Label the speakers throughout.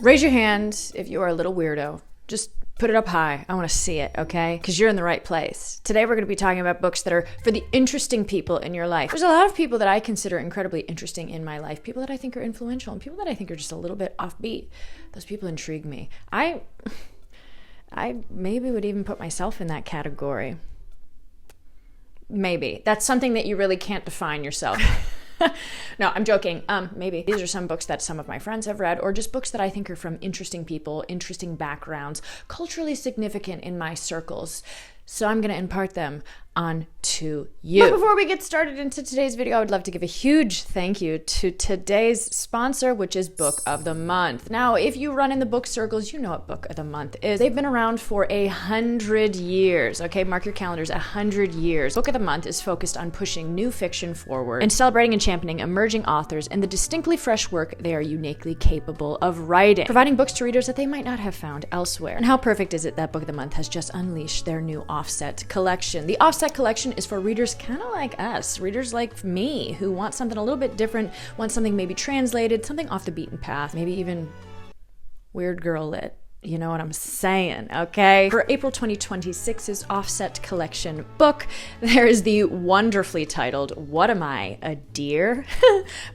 Speaker 1: Raise your hand if you are a little weirdo. Just put it up high. I want to see it, okay? Because you're in the right place. Today we're going to be talking about books that are for the interesting people in your life. There's a lot of people that I consider incredibly interesting in my life. People that I think are influential and people that I think are just a little bit offbeat. Those people intrigue me. I maybe would even put myself in that category. Maybe. That's something that you really can't define yourself. No, I'm joking. Maybe. These are some books that some of my friends have read, or just books that I think are from interesting people, interesting backgrounds, culturally significant in my circles. So I'm going to impart them on to you. But before we get started into today's video, I would love to give a huge thank you to today's sponsor, which is Book of the Month. Now, if you run in the book circles, you know what Book of the Month is. They've been around for 100 years, okay? Mark your calendars, 100 years. Book of the Month is focused on pushing new fiction forward and celebrating and championing emerging authors and the distinctly fresh work they are uniquely capable of writing, providing books to readers that they might not have found elsewhere. And how perfect is it that Book of the Month has just unleashed their new Offset collection. The Offset collection is for readers kind of like us, readers like me, who want something a little bit different, want something maybe translated, something off the beaten path, maybe even weird girl lit. You know what I'm saying, okay? For April 2026's Offset collection book, there is the wonderfully titled What Am I, a Deer?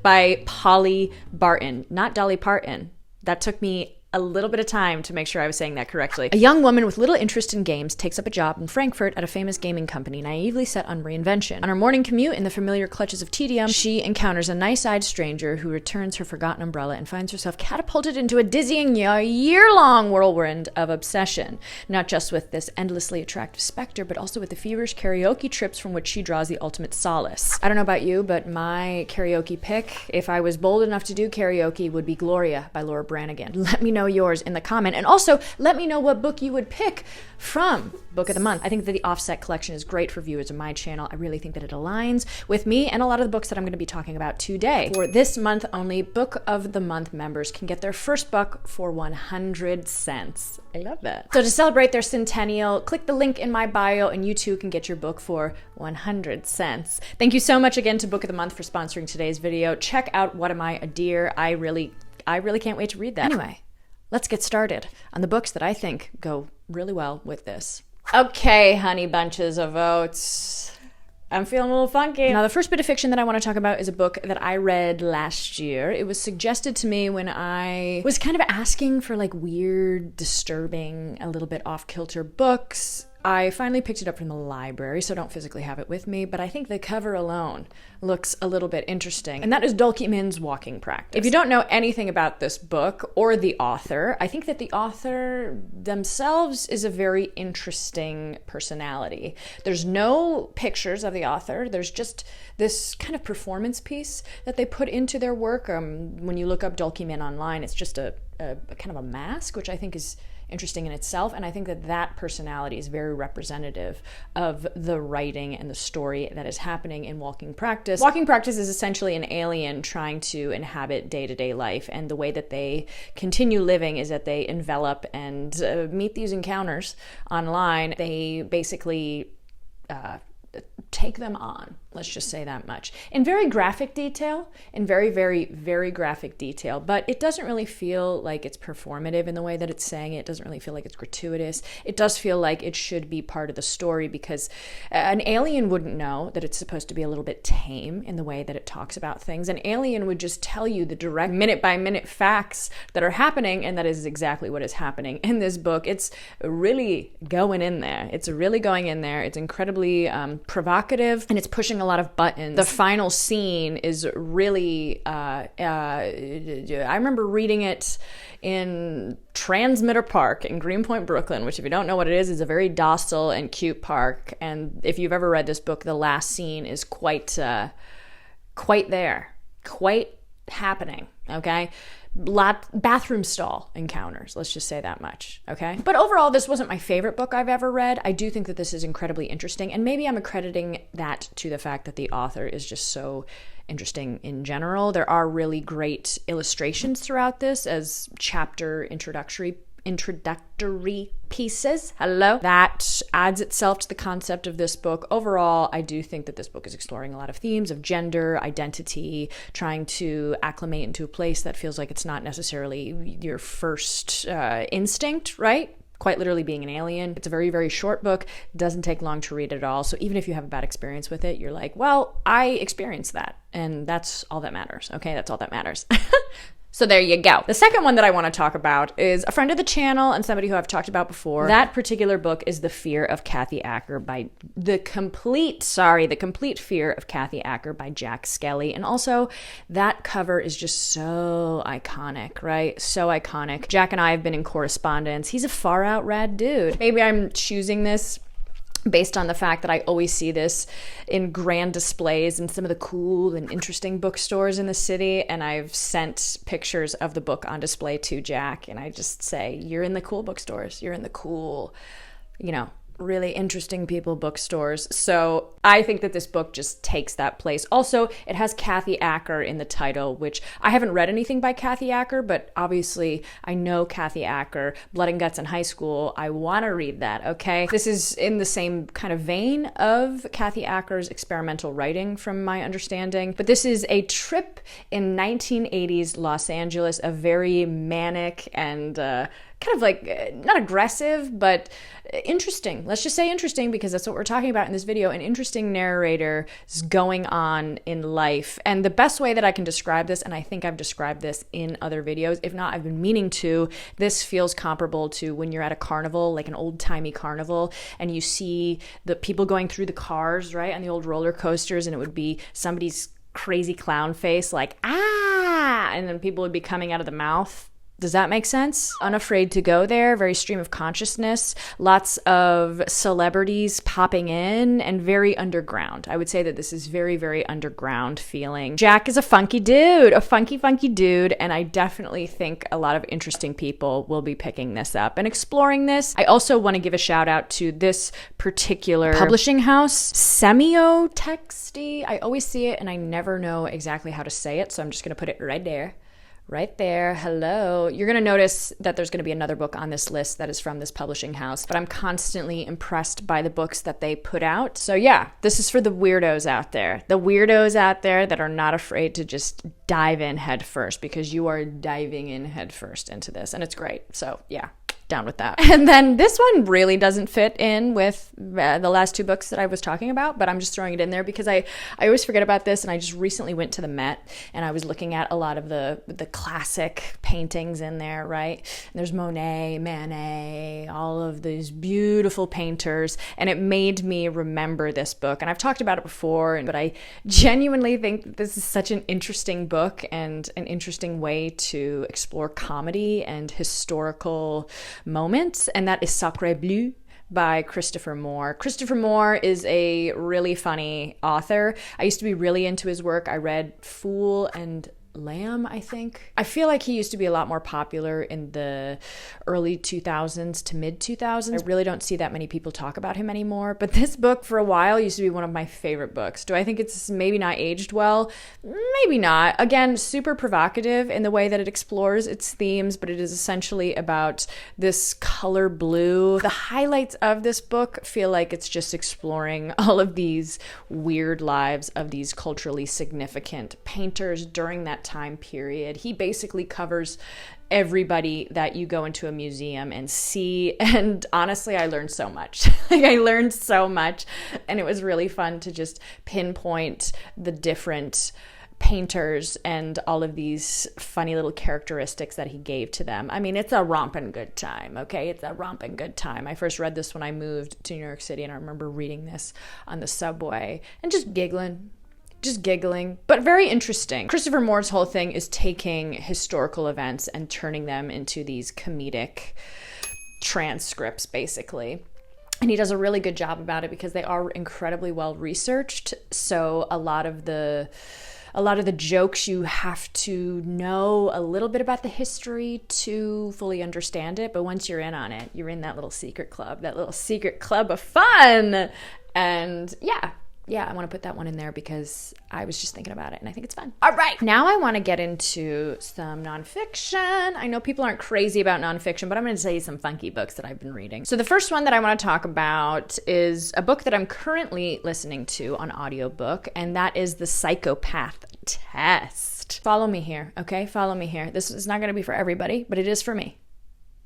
Speaker 1: by Polly Barton, not Dolly Parton. That took me a little bit of time to make sure I was saying that correctly. A young woman with little interest in games takes up a job in Frankfurt at a famous gaming company naively set on reinvention. On her morning commute in the familiar clutches of tedium, she encounters a nice-eyed stranger who returns her forgotten umbrella and finds herself catapulted into a dizzying year-long whirlwind of obsession. Not just with this endlessly attractive specter, but also with the feverish karaoke trips from which she draws the ultimate solace. I don't know about you, but my karaoke pick, if I was bold enough to do karaoke, would be Gloria by Laura Branigan. Let me know yours in the comment, and also let me know what book you would pick from Book of the Month. I think that the Offset collection is great for viewers of my channel. I really think that it aligns with me and a lot of the books that I'm going to be talking about today. For this month only, Book of the Month members can get their first book for 100 cents. I love that. So to celebrate their centennial, click the link in my bio and you too can get your book for 100 cents. Thank you so much again to Book of the Month for sponsoring today's video. Check out What Am I, a Deer? I really can't wait to read that. Anyway, let's get started on the books that I think go really well with this. Okay, honey bunches of oats. I'm feeling a little funky. Now, the first bit of fiction that I want to talk about is a book that I read last year. It was suggested to me when I was kind of asking for like weird, disturbing, a little bit off-kilter books. I finally picked it up from the library, so I don't physically have it with me, but I think the cover alone looks a little bit interesting, and that is Dulcie Min's Walking Practice. If you don't know anything about this book or the author, I think that the author themselves is a very interesting personality. There's no pictures of the author. There's just this kind of performance piece that they put into their work. When you look up Dulcie Min online, it's just a kind of a mask, which I think is interesting in itself, and I think that that personality is very representative of the writing and the story that is happening in Walking Practice. Walking Practice is essentially an alien trying to inhabit day-to-day life, and the way that they continue living is that they envelop and meet these encounters online. They basically take them on, let's just say that much, in very graphic detail, in very, very, very graphic detail, but it doesn't really feel like it's performative in the way that it's saying it. It doesn't really feel like it's gratuitous. It does feel like it should be part of the story, because an alien wouldn't know that it's supposed to be a little bit tame in the way that it talks about things. An alien would just tell you the direct minute-by-minute facts that are happening, and that is exactly what is happening in this book. It's really going in there. It's really going in there. It's incredibly provocative, and it's pushing a lot of buttons. The final scene is really, I remember reading it in Transmitter Park in Greenpoint, Brooklyn, which, if you don't know what it is a very docile and cute park. And if you've ever read this book, the last scene is quite happening, okay? Bathroom stall encounters, let's just say that much, okay? But overall, this wasn't my favorite book I've ever read. I do think that this is incredibly interesting, and maybe I'm accrediting that to the fact that the author is just so interesting in general. There are really great illustrations throughout this as chapter introductory introductory pieces. Hello. That adds itself to the concept of this book. Overall, I do think that this book is exploring a lot of themes of gender, identity, trying to acclimate into a place that feels like it's not necessarily your first instinct, right? Quite literally being an alien. It's a very, very short book. Doesn't take long to read at all. So even if you have a bad experience with it, you're like, well, I experienced that. And that's all that matters. Okay, that's all that matters. So there you go. The second one that I want to talk about is a friend of the channel and somebody who I've talked about before. That particular book is The Fear of Kathy Acker by The Complete Fear of Kathy Acker by Jack Skelly. And also that cover is just so iconic, right? So iconic. Jack and I have been in correspondence. He's a far out rad dude. Maybe I'm choosing this based on the fact that I always see this in grand displays in some of the cool and interesting bookstores in the city. And I've sent pictures of the book on display to Jack. And I just say, you're in the cool bookstores. You're in the cool, really interesting people bookstores. So I think that this book just takes that place. Also, it has Kathy Acker in the title, which I haven't read anything by Kathy Acker, but obviously I know Kathy Acker, Blood and Guts in High School. I want to read that, okay? This is in the same kind of vein of Kathy Acker's experimental writing, from my understanding. But this is a trip in 1980s Los Angeles, a very manic and kind of like not aggressive, but interesting. Let's just say interesting, because that's what we're talking about in this video. An interesting narrator is going on in life. And the best way that I can describe this, and I think I've described this in other videos, if not, I've been meaning to, this feels comparable to when you're at a carnival, like an old-timey carnival, and you see the people going through the cars, right, on the old roller coasters, and it would be somebody's crazy clown face, like, ah, and then people would be coming out of the mouth. Does that make sense? Unafraid to go there, very stream of consciousness, lots of celebrities popping in, and very underground. I would say that this is very, very underground feeling. Jack is a funky dude, a funky, funky dude, and I definitely think a lot of interesting people will be picking this up and exploring this. I also want to give a shout out to this particular publishing house, Semiotext. I always see it and I never know exactly how to say it, so I'm just going to put it right there. Right there. Hello. You're going to notice that there's going to be another book on this list that is from this publishing house, but I'm constantly impressed by the books that they put out. So yeah, this is for the weirdos out there. The weirdos out there that are not afraid to just dive in head first, because you are diving in head first into this, and it's great. So yeah, down with that. And then this one really doesn't fit in with the last two books that I was talking about, but I'm just throwing it in there because I always forget about this. And I just recently went to the Met and I was looking at a lot of the classic paintings in there, right? And there's Monet, Manet, all of these beautiful painters. And it made me remember this book. And I've talked about it before, but I genuinely think that this is such an interesting book and an interesting way to explore comedy and historical moments, and that is Sakra Blue by Christopher Moore. Christopher Moore is a really funny author. I used to be really into his work. I read Fool and Lamb, I think. I feel like he used to be a lot more popular in the early 2000s to mid 2000s. I really don't see that many people talk about him anymore, but this book for a while used to be one of my favorite books. Do I think it's maybe not aged well? Maybe not. Again, super provocative in the way that it explores its themes, but it is essentially about this color blue. The highlights of this book feel like it's just exploring all of these weird lives of these culturally significant painters during that time period. He basically covers everybody that you go into a museum and see, and honestly I learned so much. I learned so much, and it was really fun to just pinpoint the different painters and all of these funny little characteristics that he gave to them. I mean, it's a romping good time, okay? It's a romping good time. I first read this when I moved to New York City, and I remember reading this on the subway and just giggling, but very interesting. Christopher Moore's whole thing is taking historical events and turning them into these comedic transcripts, basically. And he does a really good job about it because they are incredibly well researched. So a lot of the jokes, you have to know a little bit about the history to fully understand it. But once you're in on it, you're in that little secret club of fun. And yeah, yeah, I want to put that one in there because I was just thinking about it and I think it's fun. All right. Now I want to get into some nonfiction. I know people aren't crazy about nonfiction, but I'm going to tell you some funky books that I've been reading. So the first one that I want to talk about is a book that I'm currently listening to on audiobook, and that is The Psychopath Test. Follow me here, okay? Follow me here. This is not going to be for everybody, but it is for me.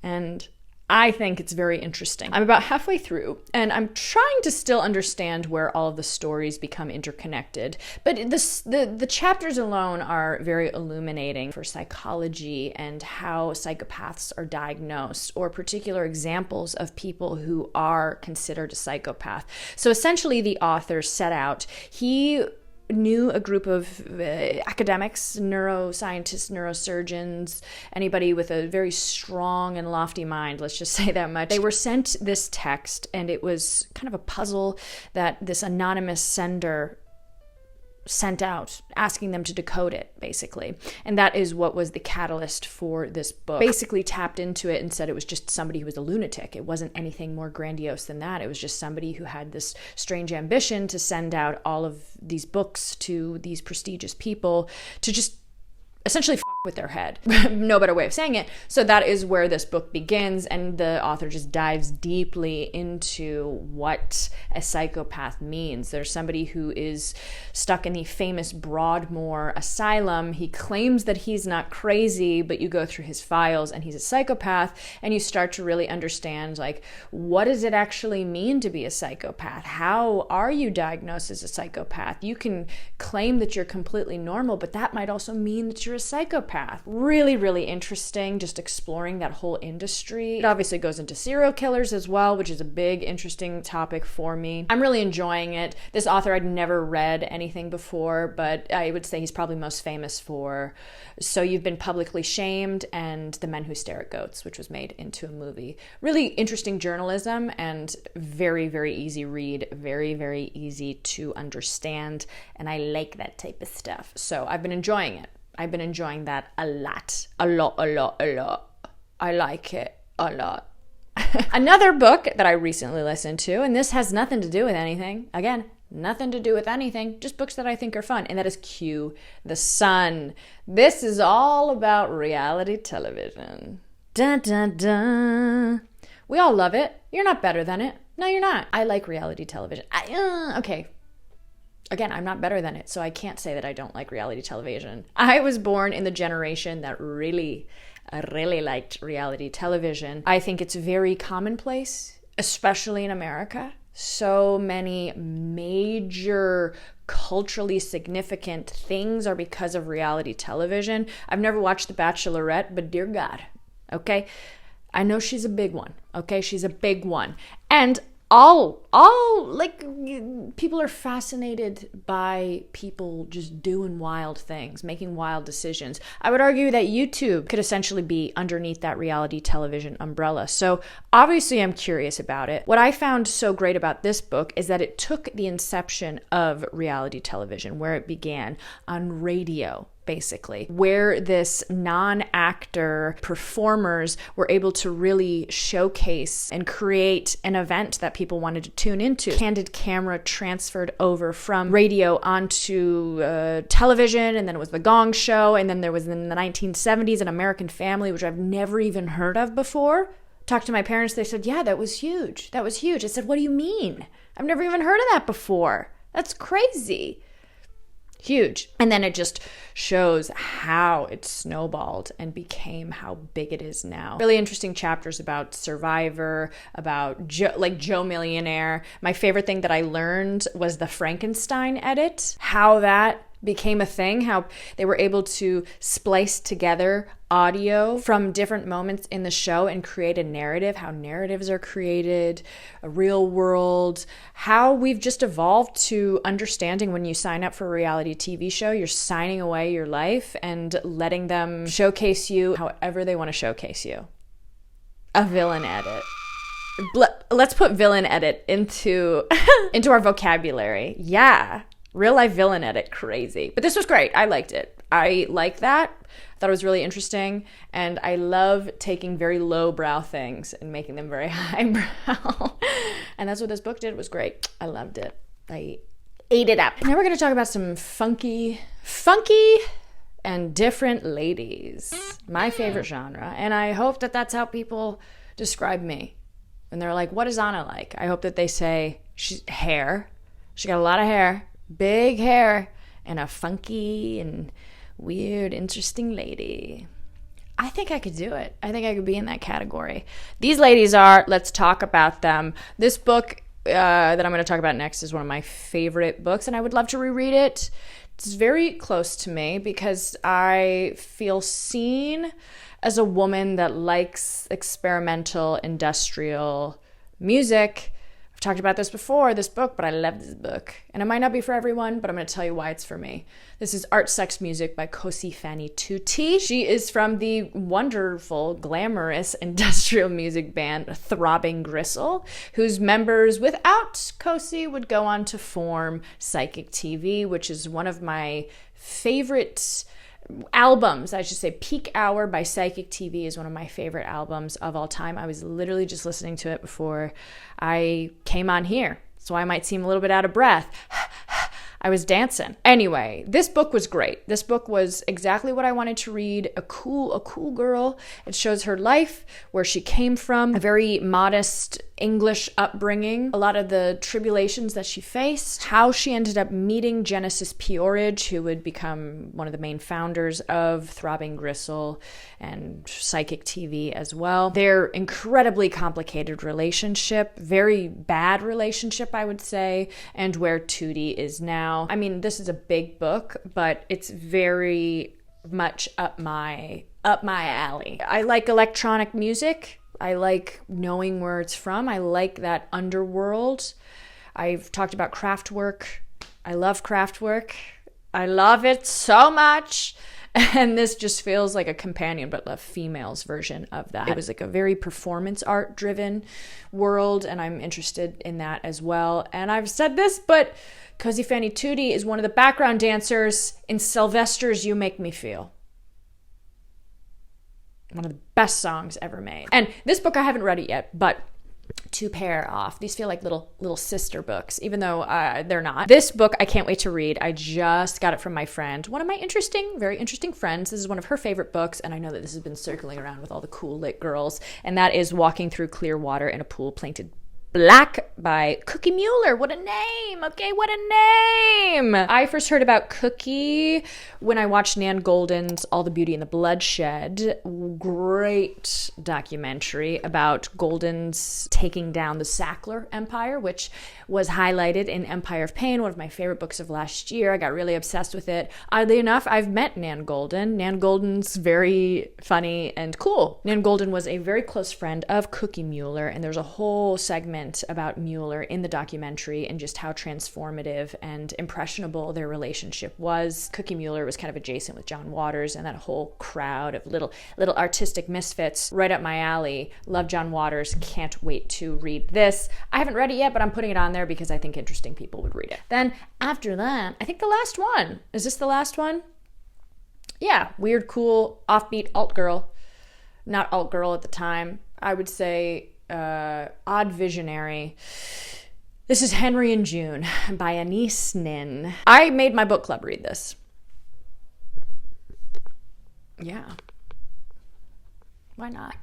Speaker 1: And I think it's very interesting. I'm about halfway through, and I'm trying to still understand where all of the stories become interconnected. But the chapters alone are very illuminating for psychology and how psychopaths are diagnosed, or particular examples of people who are considered a psychopath. So essentially, the author set out, he knew a group of academics, neuroscientists, neurosurgeons, anybody with a very strong and lofty mind, let's just say that much. They were sent this text, and it was kind of a puzzle that this anonymous sender sent out, asking them to decode it, basically. And that is what was the catalyst for this book. Basically tapped into it and said it was just somebody who was a lunatic. It wasn't anything more grandiose than that. It was just somebody who had this strange ambition to send out all of these books to these prestigious people to just essentially f with their head. No better way of saying it. So that is where this book begins, and the author just dives deeply into what a psychopath means. There's somebody who is stuck in the famous Broadmoor Asylum. He claims that he's not crazy, but you go through his files and he's a psychopath, and you start to really understand, like, what does it actually mean to be a psychopath? How are you diagnosed as a psychopath? You can claim that you're completely normal, but that might also mean that you're a psychopath. Really, really interesting, just exploring that whole industry. It obviously goes into serial killers as well, which is a big, interesting topic for me. I'm really enjoying it. This author, I'd never read anything before, but I would say he's probably most famous for So You've Been Publicly Shamed and The Men Who Stare at Goats, which was made into a movie. Really interesting journalism and very, very easy read, very, very easy to understand, and I like that type of stuff. So I've been enjoying it. I've been enjoying that a lot. A lot. I like it a lot. Another book that I recently listened to, and this has nothing to do with anything. Again, nothing to do with anything, just books that I think are fun, and that is Q the Sun. This is all about reality television. Dun, dun, dun. We all love it. You're not better than it. No, you're not. I like reality television. Okay. Again, I'm not better than it, so I can't say that I don't like reality television. I was born in the generation that really liked reality television. I think it's very commonplace, especially in America. So many major culturally significant things are because of reality television. I've never watched The Bachelorette, but dear God, okay? I know she's a big one, okay? She's a big one. And all like, people are fascinated by people just doing wild things, making wild decisions. I would argue that YouTube could essentially be underneath that reality television umbrella. So obviously I'm curious about it. What I found so great about this book is that it took the inception of reality television, where it began on radio, basically, where this non-actor performers were able to really showcase and create an event that people wanted to tune into. Candid camera transferred over from radio onto television, and then it was The Gong Show, and then there was in the 1970s An American Family, which I've never even heard of before. Talked to my parents, they said, yeah, that was huge. That was huge. I said, what do you mean? I've never even heard of that before. That's crazy. Huge. And then it just shows how it snowballed and became how big it is now. Really interesting chapters about Survivor, about Joe Millionaire. My favorite thing that I learned was the Frankenstein edit, how that became a thing, how they were able to splice together audio from different moments in the show and create a narrative, how narratives are created, a real world, how we've just evolved to understanding when you sign up for a reality TV show, you're signing away your life and letting them showcase you however they want to showcase you. A villain edit. Let's put villain edit into our vocabulary. Yeah. Real life villain edit, crazy. But this was great. I liked it. I like that. I thought it was really interesting. And I love taking very lowbrow things and making them very highbrow. And that's what this book did. It was great. I loved it. I ate it up. Now we're going to talk about some funky and different ladies. My favorite genre. And I hope that that's how people describe me. And they're like, what is Anna like? I hope that they say, she's hair. She got a lot of hair, big hair, and a funky and weird, interesting lady. I think I could do it. I think I could be in that category. These ladies are, let's talk about them. This book that I'm going to talk about next is one of my favorite books, and I would love to reread it. It's very close to me because I feel seen as a woman that likes experimental, industrial music. I've talked about this before, this book, but I love this book. And it might not be for everyone, but I'm going to tell you why it's for me. This is Art, Sex, Music by Cosi Fanny Tutti. She is from the wonderful, glamorous industrial music band Throbbing Gristle, whose members without Cosi would go on to form Psychic TV, which is one of my favorite albums, I should say. Peak Hour by Psychic TV is one of my favorite albums of all time. I was literally just listening to it before I came on here, so I might seem a little bit out of breath. I was dancing. Anyway, this book was great. This book was exactly what I wanted to read. A cool girl. It shows her life, where she came from, a very modest English upbringing, a lot of the tribulations that she faced, how she ended up meeting Genesis Peorage, who would become one of the main founders of Throbbing Gristle and Psychic TV as well. Their incredibly complicated relationship, very bad relationship, I would say, and where Tootie is now. I mean, this is a big book, but it's very much up my alley. I like electronic music. I like knowing where it's from. I like that underworld. I've talked about Kraftwerk. I love Kraftwerk. I love it so much. And this just feels like a companion, but a female's version of that. It was like a very performance art driven world, and I'm interested in that as well. And I've said this, but Cosi Fanny Tutti is one of the background dancers in Sylvester's You Make Me Feel. One of the best songs ever made. And this book, I haven't read it yet, but to pair off, these feel like little sister books, even though they're not. This book, I can't wait to read. I just got it from my friend, one of my very interesting friends. This is one of her favorite books, and I know that this has been circling around with all the cool lit girls, and that is Walking Through Clear Water in a Pool Painted Black by Cookie Mueller. What a name. Okay, what a name. I first heard about Cookie when I watched Nan Goldin's All the Beauty and the Bloodshed. Great documentary about Goldin's taking down the Sackler Empire, which was highlighted in Empire of Pain, one of my favorite books of last year. I got really obsessed with it. Oddly enough, I've met Nan Goldin. Nan Goldin's very funny and cool. Nan Goldin was a very close friend of Cookie Mueller, and there's a whole segment about Mueller in the documentary and just how transformative and impressionable their relationship was. Cookie Mueller was kind of adjacent with John Waters and that whole crowd of little artistic misfits. Right up my alley. Love John Waters. Can't wait to read this. I haven't read it yet, but I'm putting it on there because I think interesting people would read it. Then after that, I think the last one. Is this the last one? Yeah. Weird, cool, offbeat alt girl. Not alt girl at the time. I would say odd visionary. This is Henry and June by Anise Nin. I made my book club read this. Yeah. Why not?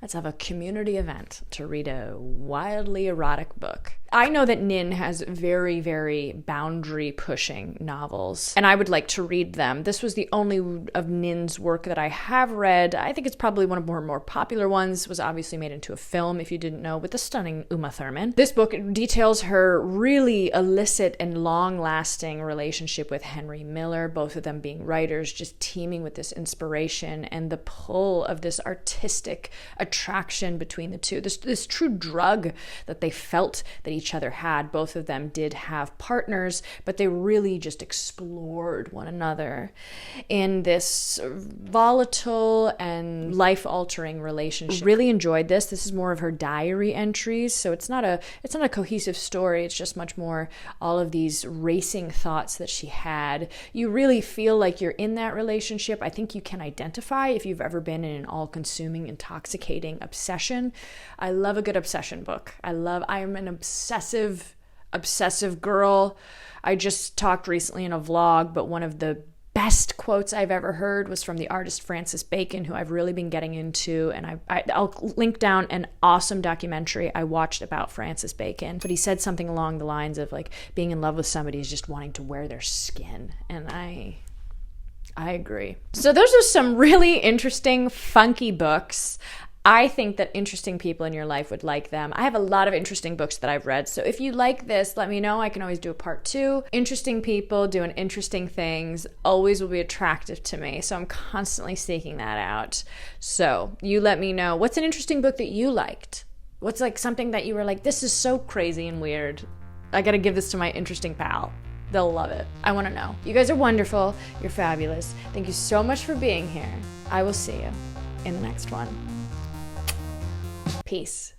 Speaker 1: Let's have a community event to read a wildly erotic book. I know that Nin has very, very boundary-pushing novels, and I would like to read them. This was the only of Nin's work that I have read. I think it's probably one of her more popular ones. It was obviously made into a film, if you didn't know, with the stunning Uma Thurman. This book details her really illicit and long-lasting relationship with Henry Miller, both of them being writers, just teeming with this inspiration and the pull of this artistic attraction between the two. This true drug that they felt that each other had. Both of them did have partners, but they really just explored one another in this volatile and life-altering relationship. Really enjoyed this. This is more of her diary entries, so it's not a cohesive story. It's just much more all of these racing thoughts that she had. You really feel like you're in that relationship. I think you can identify if you've ever been in an all-consuming, intoxicating obsession. I love a good obsession book. I am an obsessive obsessive girl. I just talked recently in a vlog, but one of the best quotes I've ever heard was from the artist Francis Bacon, who I've really been getting into, and I'll link down an awesome documentary I watched about Francis Bacon. But he said something along the lines of like, being in love with somebody is just wanting to wear their skin, and I agree. So those are some really interesting, funky books. I think that interesting people in your life would like them. I have a lot of interesting books that I've read. So if you like this, let me know. I can always do a part 2. Interesting people doing interesting things always will be attractive to me. So I'm constantly seeking that out. So you let me know. What's an interesting book that you liked? What's like something that you were like, this is so crazy and weird. I got to give this to my interesting pal. They'll love it. I want to know. You guys are wonderful. You're fabulous. Thank you so much for being here. I will see you in the next one. Peace.